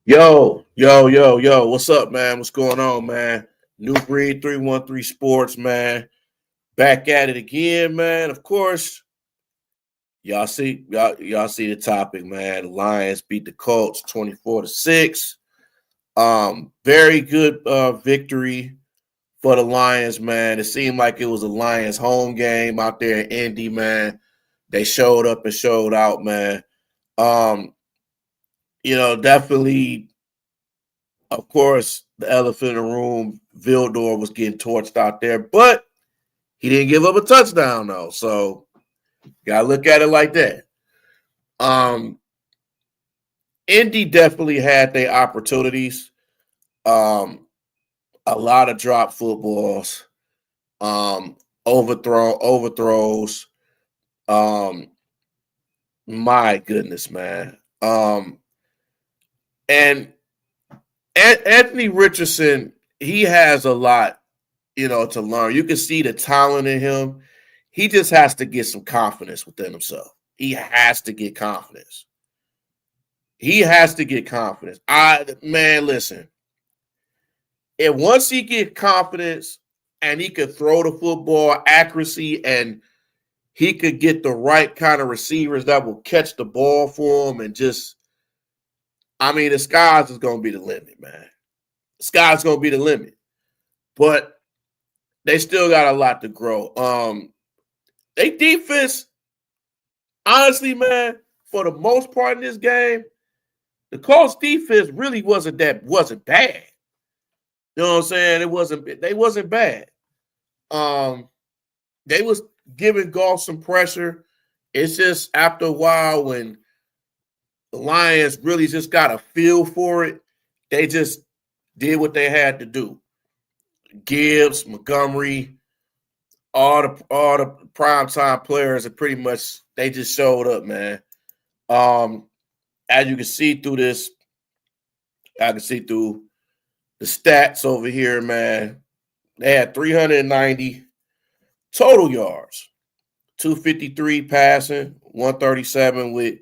Yo, what's up, man? What's going on, man? New Breed 313 Sports, man. Back at it again, man. Of course, y'all see the topic, man. The Lions beat the Colts 24-6. Very good victory for the Lions, man. It seemed like it was a Lions home game out there in Indy, man. They showed up and showed out, man. Definitely. Of course, the elephant in the room, Vildor was getting torched out there, but he didn't give up a touchdown, though. So, gotta look at it like that. Indy definitely had their opportunities. A lot of drop footballs, overthrows. My goodness, man. And Anthony Richardson, he has a lot, to learn. You can see the talent in him. He just has to get some confidence within himself. He has to get confidence. Listen. If once he get confidence and he could throw the football accuracy and he could get the right kind of receivers that will catch the ball for him and just, the sky's is going to be the limit, man. The sky's going to be the limit. But they still got a lot to grow. They defense, honestly, man, for the most part in this game, the Colts defense really wasn't bad. You know what I'm saying? They wasn't bad. They was giving Goff some pressure. It's just after a while when the Lions really just got a feel for it, they just did what they had to do. Gibbs, Montgomery, all the primetime players are pretty much they just showed up, man. Um, as you can see through this, I can see through the stats over here, man. They had 390 total yards, 253 passing, 137 with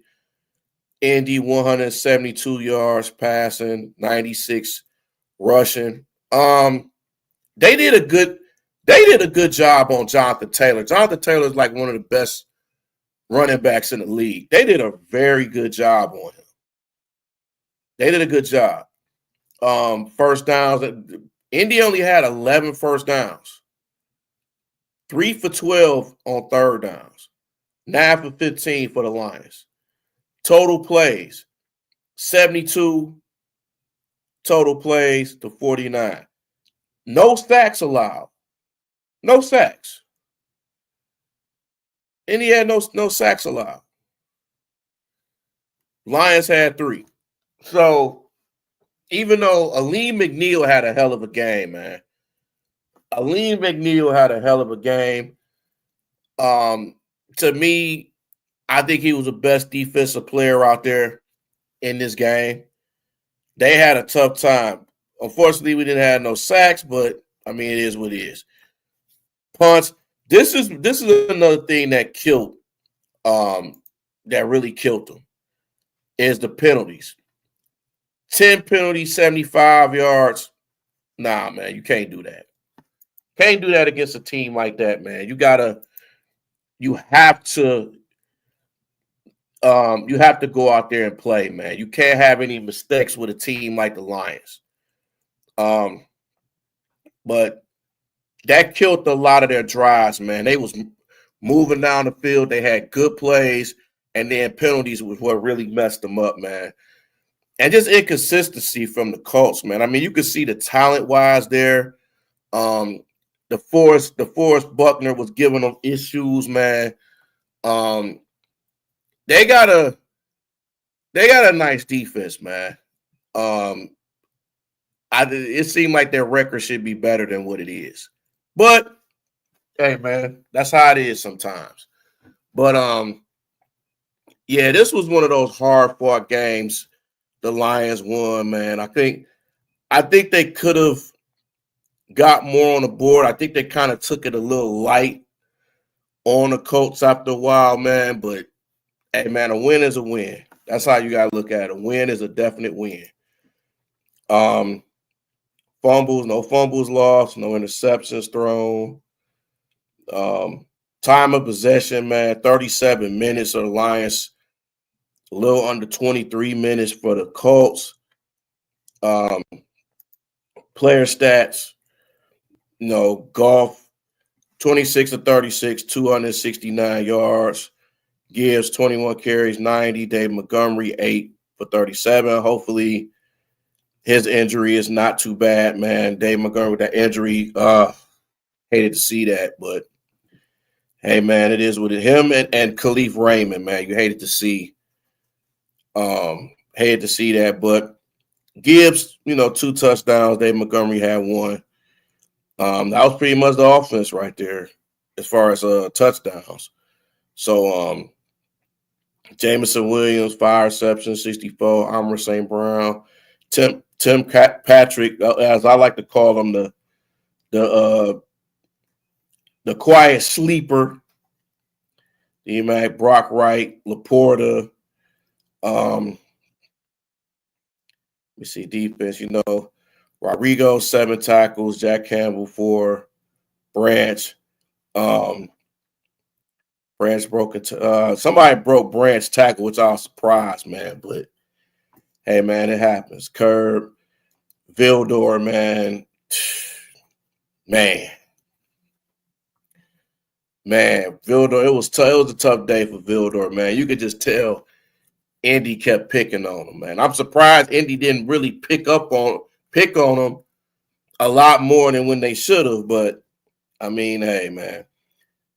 Indy, 172 yards passing, 96 rushing. They did a good job on Jonathan Taylor. Jonathan Taylor is like one of the best running backs in the league. They did a very good job on him. They did a good job. First downs. Indy only had 11 first downs. 3 for 12 on third downs. 9 for 15 for the Lions. Total plays, 72 total plays to 49. No sacks allowed. No sacks. Indy had no sacks allowed. Lions had 3. So even though Aleem McNeil had a hell of a game, man. Aleem McNeil had a hell of a game. To me, I think he was the best defensive player out there in this game. They had a tough time. Unfortunately, we didn't have no sacks, but I mean, it is what it is. Punts. This is another thing that killed, that really killed them, is the penalties. 10 penalties, 75 yards. Nah, man, you can't do that. Can't do that against a team like that, man. You have to go out there and play, man. You can't have any mistakes with a team like the Lions. But that killed a lot of their drives, man. They was moving down the field. They had good plays, and then penalties was what really messed them up, man. And just inconsistency from the Colts, man. I mean, you could see the talent-wise there. DeForest Buckner was giving them issues, man. They got a nice defense, man. It seemed like their record should be better than what it is. But hey, man, that's how it is sometimes. But yeah, this was one of those hard-fought games the Lions won, man. I think they could have got more on the board. I think they kind of took it a little light on the Colts after a while, man. But hey, man, a win is a win. That's how you gotta look at it. A win is a definite win. No fumbles lost, no interceptions thrown. Time of possession, man, 37 minutes of the Lions, a little under 23 minutes for the Colts. Player stats, Goff, 26 to 36, 269 yards. Gibbs, 21 carries, 90. Dave Montgomery, 8 for 37. Hopefully his injury is not too bad, man. Dave Montgomery with that injury, hated to see that, but hey, man, it is what it is. Him and Khalif Raymond, man, you hated to see. Hated to see that, but Gibbs, 2 touchdowns. Dave Montgomery had 1. That was pretty much the offense right there as far as touchdowns. So Jameson Williams, 5 receptions, 64. Amon St. Brown, Tim Patrick, as I like to call him, the quiet sleeper. Brock Wright, Laporta. Let me see defense. Rodrigo, 7 tackles. Jack Campbell, 4. Branch. Branch broke it. Somebody broke Branch tackle, which I was surprised, man. But hey, man, it happens. Curb, Vildor, man. Man, Vildor, it was a tough day for Vildor, man. You could just tell Indy kept picking on him, man. I'm surprised Indy didn't really pick on him a lot more than when they should have. But I mean, hey, man.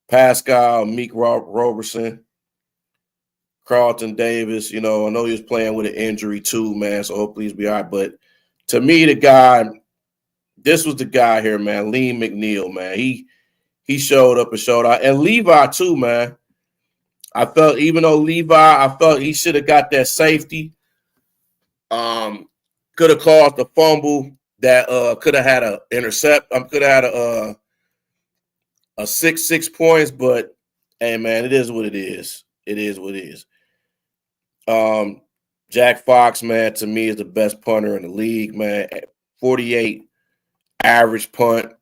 Pascal, Meek Roberson, Carlton Davis, I know he was playing with an injury too, man, so hopefully he'll be all right. But to me, this was the guy here, man, Aleem McNeil, man. He he showed up and showed out. And Levi too, man. I felt even though Levi, I felt he should have got that safety. Could have caused a fumble that could have had a intercept. Could have had a 6 points, but hey man, it is what it is. It is what it is. Jack Fox, man, to me is the best punter in the league, man. 48 average punting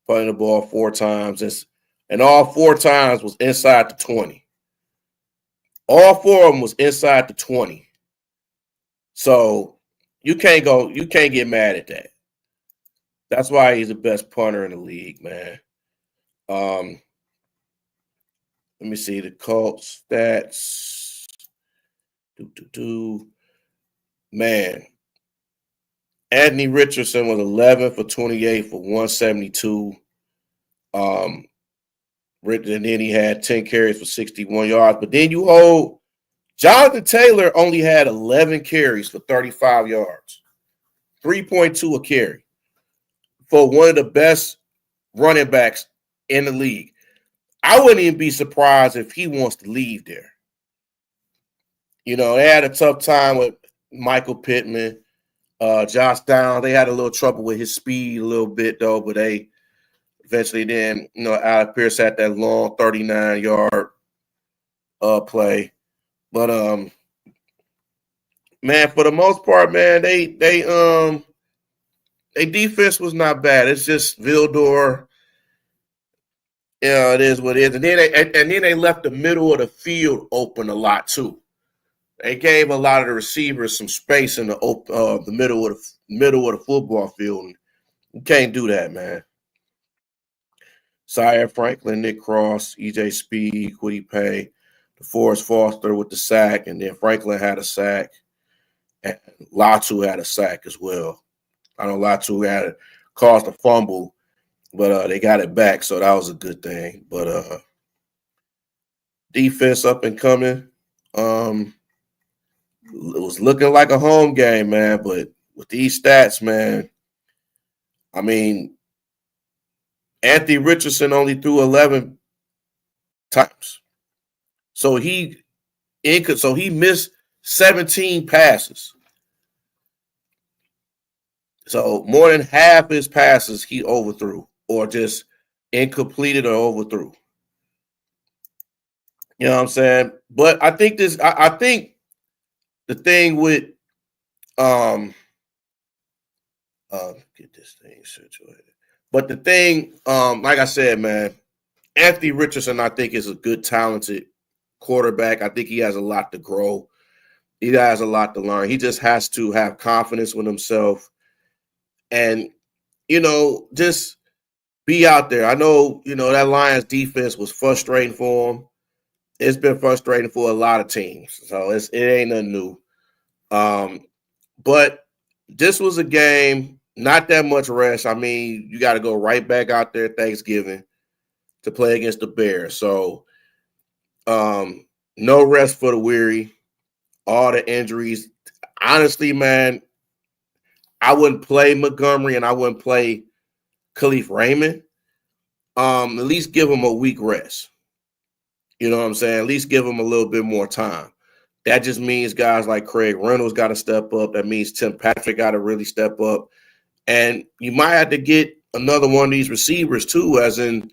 the ball 4 times. And all 4 times was inside the 20. All 4 of them was inside the 20. So you can't get mad at that. That's why he's the best punter in the league, man. Let me see the Colts stats. Man, Anthony Richardson was 11 for 28 for 172. And then he had 10 carries for 61 yards. But then you hold Jonathan Taylor only had 11 carries for 35 yards, 3.2 a carry for one of the best running backs in the league. I wouldn't even be surprised if he wants to leave there. You know, they had a tough time with Michael Pittman, Josh Downs. They had a little trouble with his speed a little bit, though, but they eventually then, you know, Alec Pierce had that long 39-yard play. But man, for the most part, man, they defense was not bad. It's just Vildor. Yeah, it is what it is. And then they left the middle of the field open a lot too. They gave a lot of the receivers some space in the middle of the football field. You can't do that, man. Zaire Franklin, Nick Cross, EJ Speed, Quiddy Pay, DeForest Foster with the sack, and then Franklin had a sack, and Latu had a sack as well. I know Latu had caused a fumble, but they got it back, so that was a good thing. But defense up and coming. It was looking like a home game, man, but with these stats, man, I mean, Anthony Richardson only threw 11 times. So he missed 17 passes. So more than half his passes he overthrew or just incompleted or overthrew. You know what I'm saying? But I think I think the thing with get this thing situated. But the thing, like I said, man, Anthony Richardson, I think, is a good, talented quarterback. I think he has a lot to grow. He has a lot to learn. He just has to have confidence with himself and, you know, just be out there. I know, you know, that Lions defense was frustrating for him. It's been frustrating for a lot of teams. So it ain't nothing new. But this was a game, not that much rest. I mean, you got to go right back out there Thanksgiving to play against the Bears. So no rest for the weary. All the injuries. Honestly, man, I wouldn't play Montgomery and I wouldn't play Khalif Raymond. At least give him a week rest. You know what I'm saying? At least give him a little bit more time. That just means guys like Craig Reynolds got to step up. That means Tim Patrick got to really step up. And you might have to get another one of these receivers too, as in,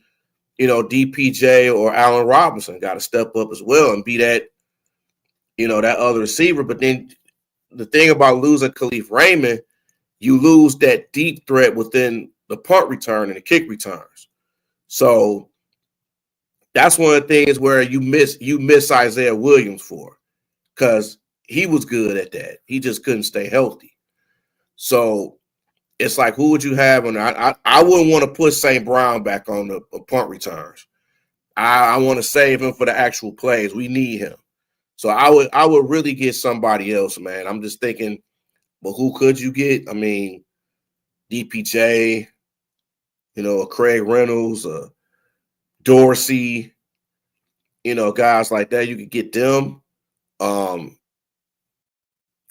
you know, DPJ or Allen Robinson got to step up as well and be that, you know, that other receiver. But then the thing about losing Khalif Raymond, you lose that deep threat within the punt return and the kick returns. So that's one of the things where you miss Isaiah Williams for, because he was good at that. He just couldn't stay healthy. So it's like, who would you have on? I wouldn't want to put St. Brown back on the punt returns. I want to save him for the actual plays. We need him. So I would really get somebody else, man. I'm just thinking, but who could you get? I mean, DPJ, you know, Craig Reynolds, Dorsey, you know, guys like that. You could get them. Or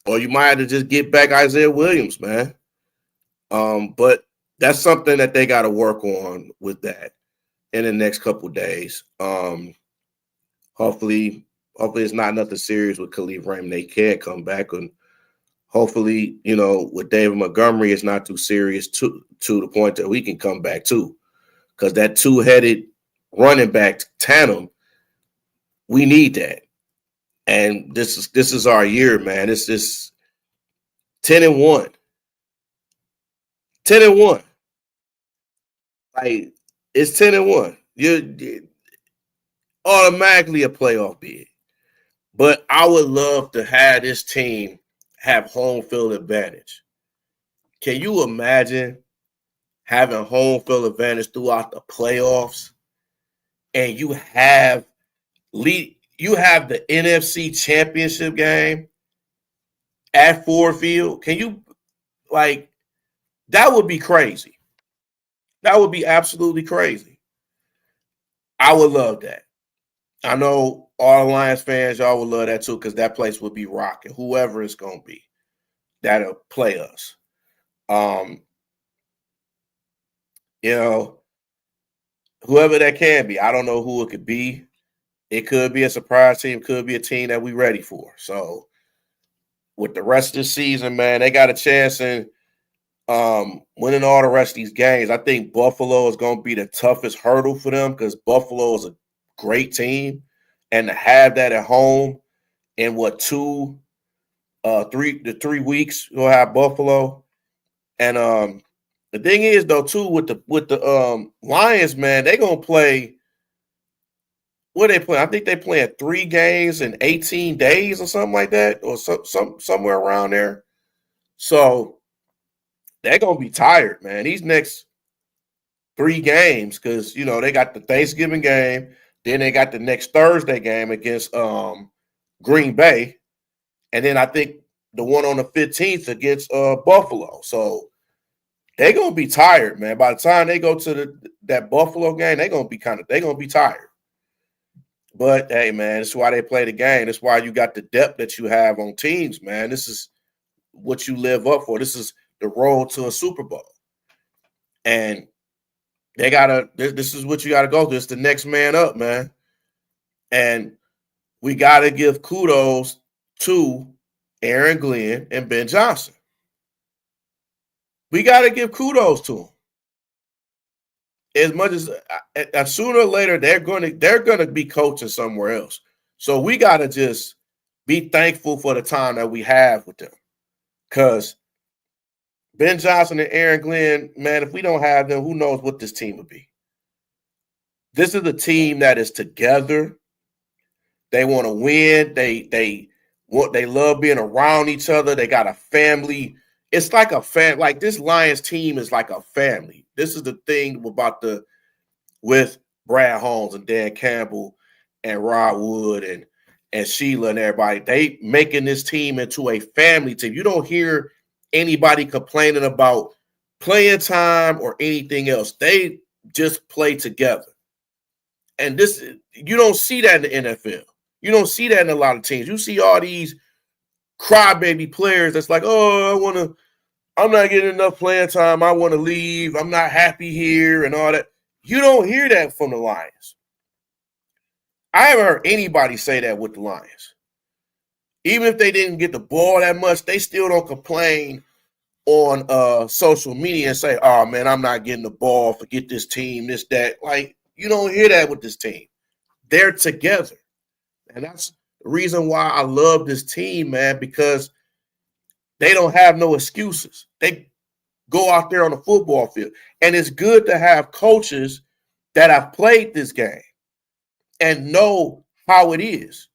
you might have to just get back Isaiah Williams, man. But that's something that they got to work on with that. in the next couple days. Hopefully it's not nothing serious with Khalif Raymond. They can come back, and hopefully, with David Montgomery, it's not too serious to the point that we can come back too. Because that two-headed running back tandem, we need that. And this is our year, man. It's just 10-1. 10-1. Like, it's 10-1. You're automatically a playoff bid. But I would love to have this team have home field advantage. Can you imagine having home field advantage throughout the playoffs, and you have the NFC Championship game at Ford Field? Can you, that would be crazy. That would be absolutely crazy. I would love that. I know all Lions fans, y'all would love that too, because that place would be rocking. Whoever it's going to be that'll play us. Whoever that can be. I don't know who it could be. It could be a surprise team. Could be a team that we're ready for. So with the rest of the season, man, they got a chance in winning all the rest of these games. I think Buffalo is going to be the toughest hurdle for them because Buffalo is a great team. And to have that at home in 3 weeks, we'll have Buffalo. And the thing is, though, too, with the Lions, man, they're going to play. What are they playing? I think they playing 3 games in 18 days or something like that, or somewhere around there. So they're going to be tired, man. These next 3 games, because, they got the Thanksgiving game, then they got the next Thursday game against Green Bay, and then I think the one on the 15th against Buffalo. So they're going to be tired, man. By the time they go to that Buffalo game, they're going to be tired. But, hey, man, that's why they play the game. That's why you got the depth that you have on teams, man. This is what you live up for. This is the road to a Super Bowl. And this is what you got to go through. It's the next man up, man. And we got to give kudos to Aaron Glenn and Ben Johnson. We got to give kudos to them. As much as sooner or later they're gonna be coaching somewhere else. So we gotta just be thankful for the time that we have with them. Because Ben Johnson and Aaron Glenn, man, if we don't have them, who knows what this team would be. This is a team that is together. They want to win. They love being around each other. They got a family. It's like a family. Like, this Lions team is like a family. This is the thing with Brad Holmes and Dan Campbell and Rod Wood and Sheila and everybody. They making this team into a family team. You don't hear anybody complaining about playing time or anything else. They just play together. And you don't see that in the NFL. You don't see that in a lot of teams. You see all these crybaby players that's like, oh, I'm not getting enough playing time. I want to leave. I'm not happy here and all that. You don't hear that from the Lions. I haven't heard anybody say that with the Lions. Even if they didn't get the ball that much, they still don't complain on social media and say, oh, man, I'm not getting the ball. Forget this team, this, that. Like, you don't hear that with this team. They're together. And that's the reason why I love this team, man, because they don't have no excuses. They go out there on the football field. And it's good to have coaches that have played this game and know how it is.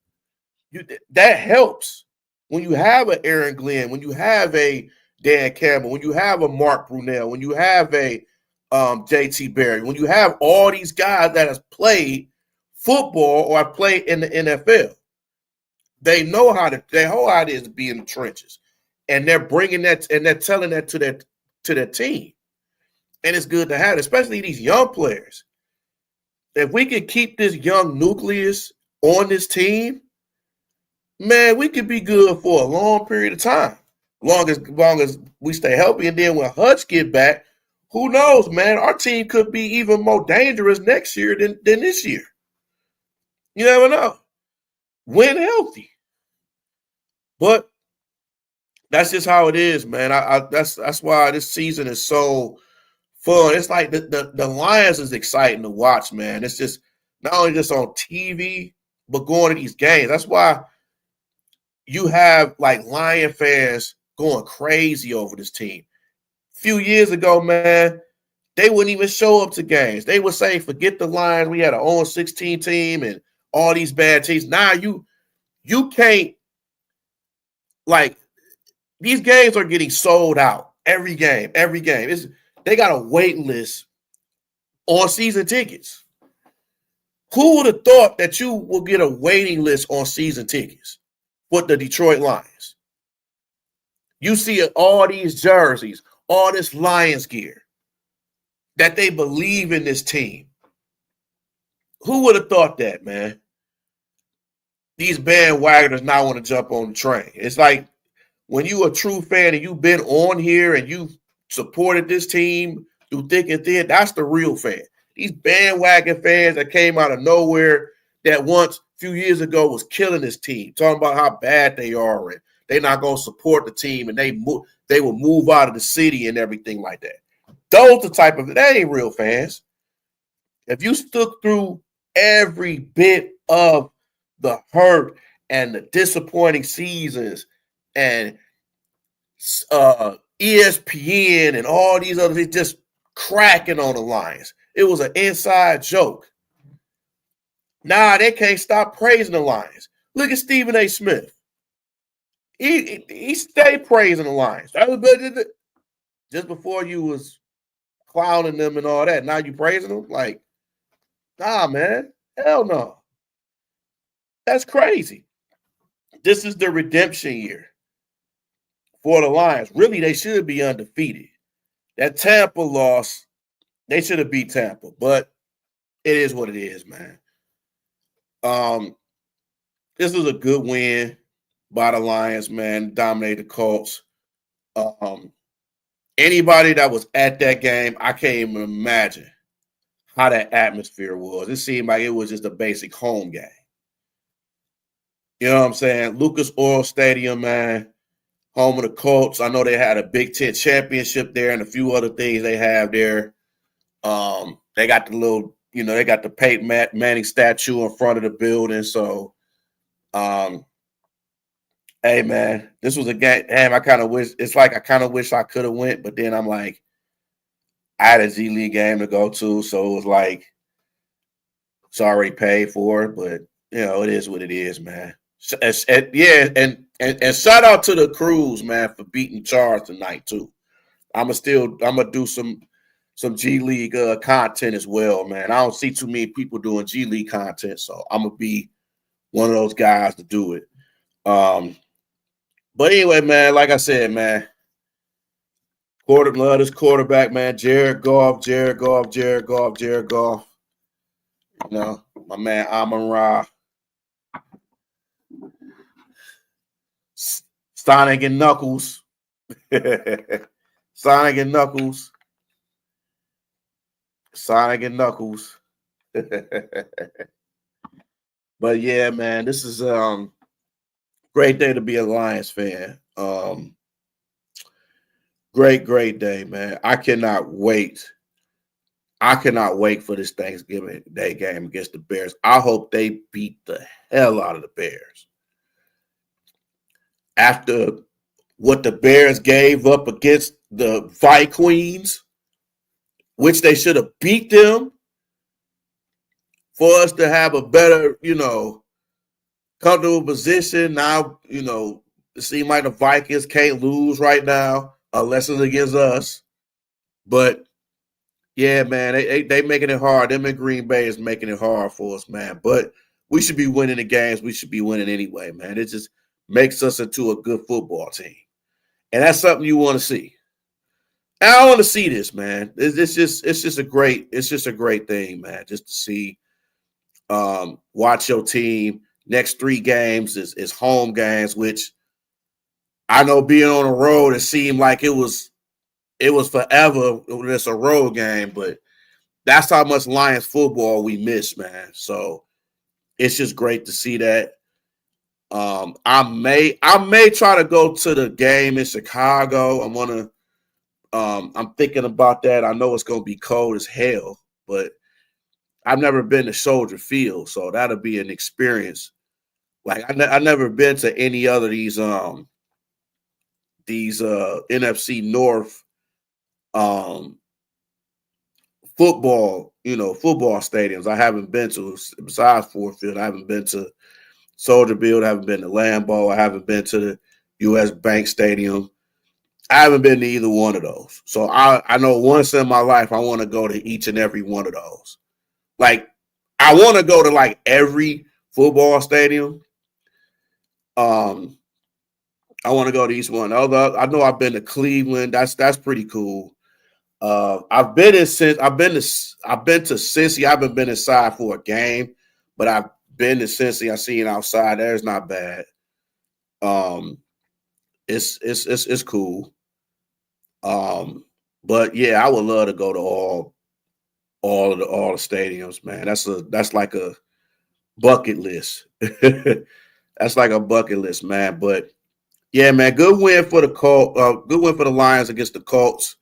That helps when you have an Aaron Glenn, when you have a Dan Campbell, when you have a Mark Brunell, when you have a JT Barry, when you have all these guys that have played football or have played in the NFL. They know their whole idea is to be in the trenches. And they're bringing that and they're telling that to their team. And it's good to have it, especially these young players. If we can keep this young nucleus on this team, man, we could be good for a long period of time. Long as we stay healthy. And then when Hutch get back, who knows, man? Our team could be even more dangerous next year than this year. You never know. Win healthy. But that's just how it is, man. That's why this season is so fun. It's like the Lions is exciting to watch, man. It's just not only just on TV, but going to these games. That's why you have like Lion fans going crazy over this team. A few years ago, man, they wouldn't even show up to games. They would say, forget the Lions. We had an 0-16 team and all these bad teams. Now you can't, like, these games are getting sold out. Every game. They got a wait list on season tickets. Who would have thought that you will get a waiting list on season tickets with the Detroit Lions? You see all these jerseys, all this Lions gear, that they believe in this team. Who would have thought that, man? These bandwagoners now want to jump on the train. It's like when you a true fan and you've been on here and you supported this team through thick and thin, that's the real fan. These bandwagon fans that came out of nowhere that once a few years ago was killing this team, talking about how bad they are and they're not going to support the team and they will move out of the city and everything like that. Those the type of, they ain't real fans. If you stuck through every bit of the hurt and the disappointing seasons and ESPN and all these other things just cracking on the Lions, it was an inside joke. Nah, they can't stop praising the Lions. Look at Stephen A. Smith. He stayed praising the Lions. Just before you was clowning them and all that. Now you praising them? Like, nah, man. Hell no. That's crazy. This is the redemption year for the Lions. Really, they should be undefeated. That Tampa loss, they should have beat Tampa, but it is what it is, man. This was a good win by the Lions, man. Dominate the Colts. Anybody that was at that game, I can't even imagine how that atmosphere was. It seemed like it was just a basic home game. You know what I'm saying? Lucas Oil Stadium, man, home of the Colts. I know they had a Big Ten championship there and a few other things they have there. They got the little, they got the Peyton Manning statue in front of the building. So, hey, man, this was a game. Damn, I kind of wish I could have went, but then I'm like, I had a Z League game to go to, so it was like, it's already paid for, but it is what it is, man. And shout out to the Crews, man, for beating Charles tonight too. I'm gonna do some G League content as well, man. I don't see too many people doing G League content, so I'm gonna be one of those guys to do it. But anyway, man, like I said, man, love this quarterback, man. Jared Goff. My man Amon-Ra. Sonic and Knuckles. Sonic and Knuckles. But yeah, man, this is great day to be a Lions fan. Great day, man. I cannot wait for this Thanksgiving Day game against the Bears. I hope they beat the hell out of the Bears. After what the Bears gave up against the Vikings, which they should have beat them, for us to have a better, comfortable position. Now, it seems like the Vikings can't lose right now unless it's against us. But, yeah, man, they making it hard. Them in Green Bay is making it hard for us, man. But we should be winning the games. We should be winning anyway, man. It just makes us into a good football team. And that's something you want to see. And I want to see this, man. It's just a great thing, man, just to see. Watch your team. Next 3 games is home games, which I know being on the road, it seemed like it was it was forever. It's a road game, but that's how much Lions football we miss, man. So it's just great to see that. I may try to go to the game in Chicago. I'm thinking about that. I know it's gonna be cold as hell, but I've never been to Soldier Field, so that'll be an experience. Like I never been to any other of these NFC North um football stadiums. I haven't been to besides Ford Field. I haven't been to Soldier Field. I haven't been to Lambeau. I haven't been to the U.S. Bank Stadium. I haven't been to either one of those. So I know once in my life I want to go to each and every one of those. Like I want to go to like every football stadium. Um, I want to go to each one. Although I know I've been to Cleveland. That's pretty cool. I've been to Cincy. I haven't been inside for a game, but I've been to Cincy. I seen outside. There's not bad. Um, it's cool. But yeah, I would love to go to all the stadiums, man. That's like a bucket list. That's like a bucket list, man. But yeah, man, good win for the good win for the Lions against the Colts.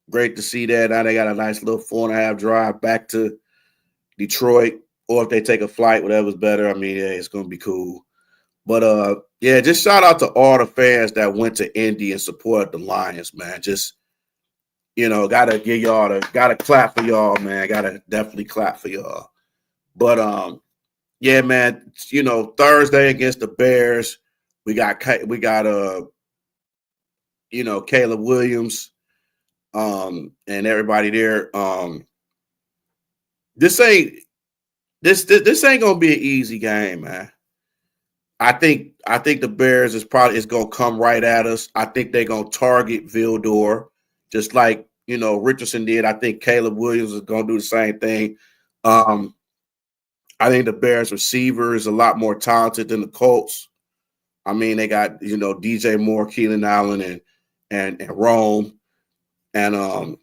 Great to see that. Now they got a nice little 4.5 drive back to Detroit, or if they take a flight, whatever's better. I mean, yeah, it's gonna be cool. But yeah, just shout out to all the fans that went to Indy and supported the Lions, man. Just gotta clap for y'all, man. Gotta definitely clap for y'all. But yeah, man, Thursday against the Bears, we got Caleb Williams, and everybody there. This ain't gonna be an easy game, man. I think the Bears is gonna come right at us. I think they're gonna target Vildor, just like Richardson did. I think Caleb Williams is gonna do the same thing. I think the Bears receiver is a lot more talented than the Colts. I mean, they got DJ Moore, Keelan Allen, and Rome, and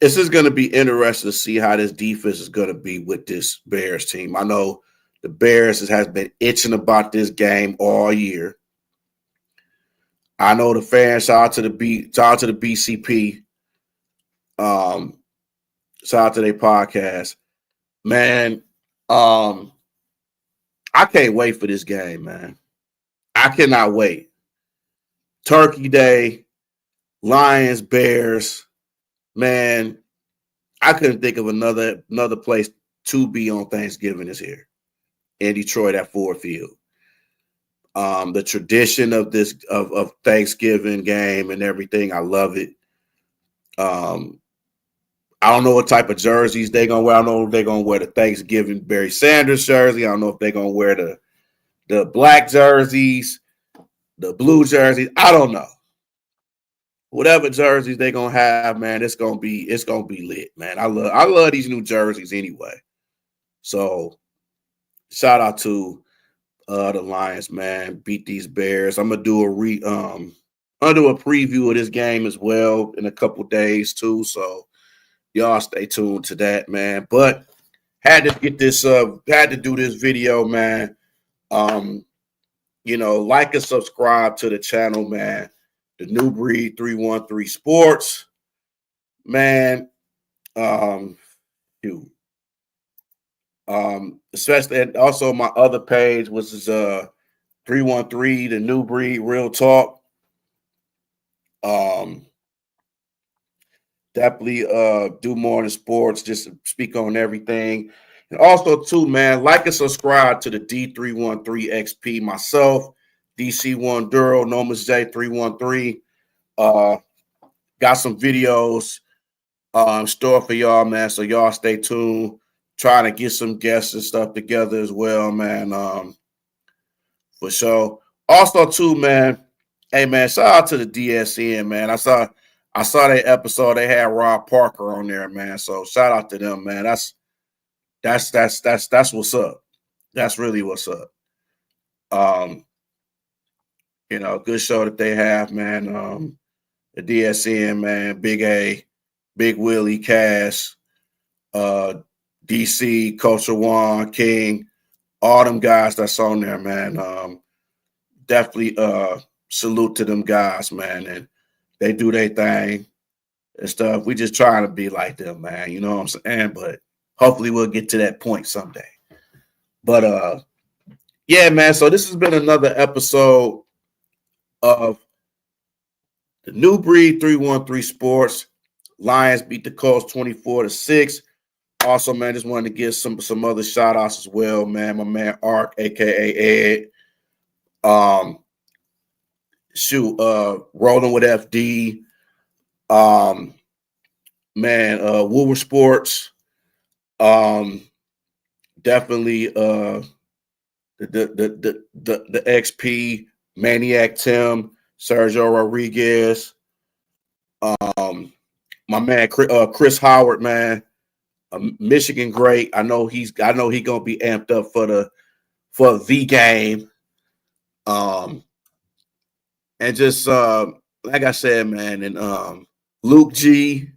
this is going to be interesting to see how this defense is going to be with this Bears team. I know the Bears has been itching about this game all year. I know the fans. Shout out to the BCP. Shout out to their podcast, man. I can't wait for this game, man. I cannot wait. Turkey Day, Lions, Bears, man. I couldn't think of another place to be on Thanksgiving this year in Detroit at Ford Field. The tradition of this of Thanksgiving game and everything, I love it. I don't know what type of jerseys they're gonna wear. I don't know if they're gonna wear the Thanksgiving Barry Sanders jersey. I don't know if they're gonna wear the black jerseys, the blue jerseys. I don't know. Whatever jerseys they're gonna have, man, it's gonna be lit, man. I love these new jerseys anyway. So shout out to the Lions, man. Beat these Bears. I'm gonna do a preview of this game as well in a couple days too. So y'all stay tuned to that, man. But had to do this video, man. Like and subscribe to the channel, man. The New Breed 313 Sports, man. Especially, and also my other page, which is 313 The New Breed Real Talk. Definitely do more in sports, just speak on everything. And also, too, man, like and subscribe to the D313XP, myself, DC1 Duro, Nomas J313. Got some videos store for y'all, man. So y'all stay tuned. Trying to get some guests and stuff together as well, man. For sure. Also, too, man. Hey, man, shout out to the DSN, man. I saw that episode. They had Rob Parker on there, man. So shout out to them, man. That's what's up. That's really what's up. Good show that they have, man. the DSN, man, Big A, Big Willie, Cass, DC, Culture One, King, all them guys that's on there, man. Definitely salute to them guys, man. And they do their thing and stuff. We just trying to be like them, man. You know what I'm saying? But hopefully we'll get to that point someday. But yeah, man. So this has been another episode of the New Breed 313 Sports. Lions beat the Colts 24-6. Also, man, just wanted to give some other shout outs as well, man. My man Ark, aka Ed. Rolling with FD. Woower Sports. Definitely the XP, Maniac Tim, Sergio Rodriguez. My man Chris Howard, man. Michigan great. I know he gonna be amped up for the game. And just like I said, man, and Luke G,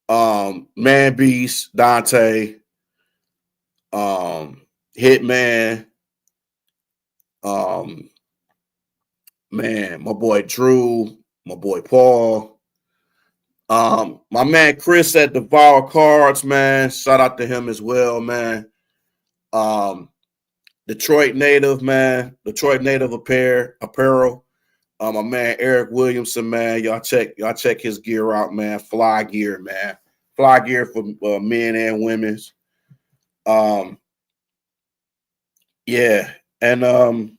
Man Beast, Dante, Hitman, man, my boy Drew, my boy Paul. My man Chris at Devour Cards, man. Shout out to him as well, man. Detroit native, man. Detroit native apparel. My man Eric Williamson, man. Y'all check his gear out, man. Fly gear, man. Fly gear for men and women's. Yeah, and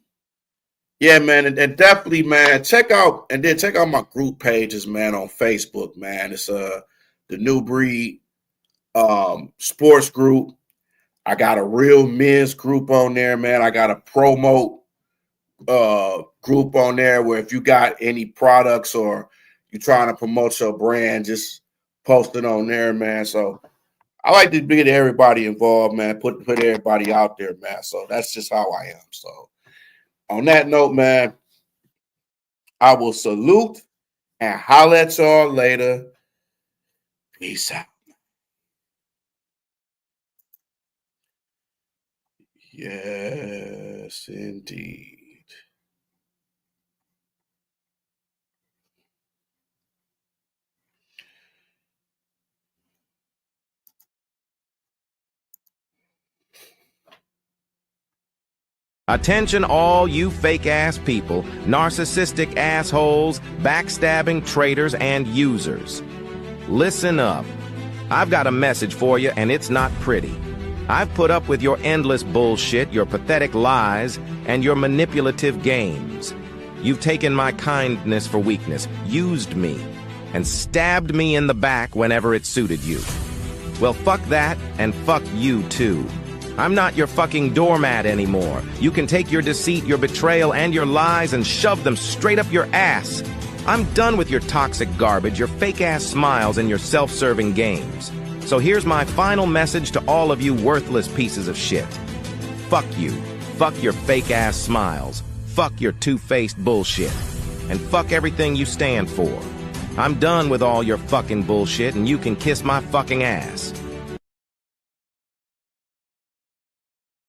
yeah, man, and definitely, man, check out my group pages, man, on Facebook, man. It's the New Breed sports group. I got a real men's group on there, man. I got a promote group on there where if you got any products or you're trying to promote your brand, just post it on there, man. So I like to get everybody involved, man. Put everybody out there, man. So that's just how I am. So on that note, man, I will salute and holler at y'all later. Peace out. Yes, indeed. Attention all you fake-ass people, narcissistic assholes, backstabbing traitors, and users. Listen up. I've got a message for you, and it's not pretty. I've put up with your endless bullshit, your pathetic lies, and your manipulative games. You've taken my kindness for weakness, used me, and stabbed me in the back whenever it suited you. Well, fuck that, and fuck you too. I'm not your fucking doormat anymore. You can take your deceit, your betrayal, and your lies and shove them straight up your ass. I'm done with your toxic garbage, your fake-ass smiles, and your self-serving games. So here's my final message to all of you worthless pieces of shit. Fuck you. Fuck your fake-ass smiles. Fuck your two-faced bullshit. And fuck everything you stand for. I'm done with all your fucking bullshit, and you can kiss my fucking ass.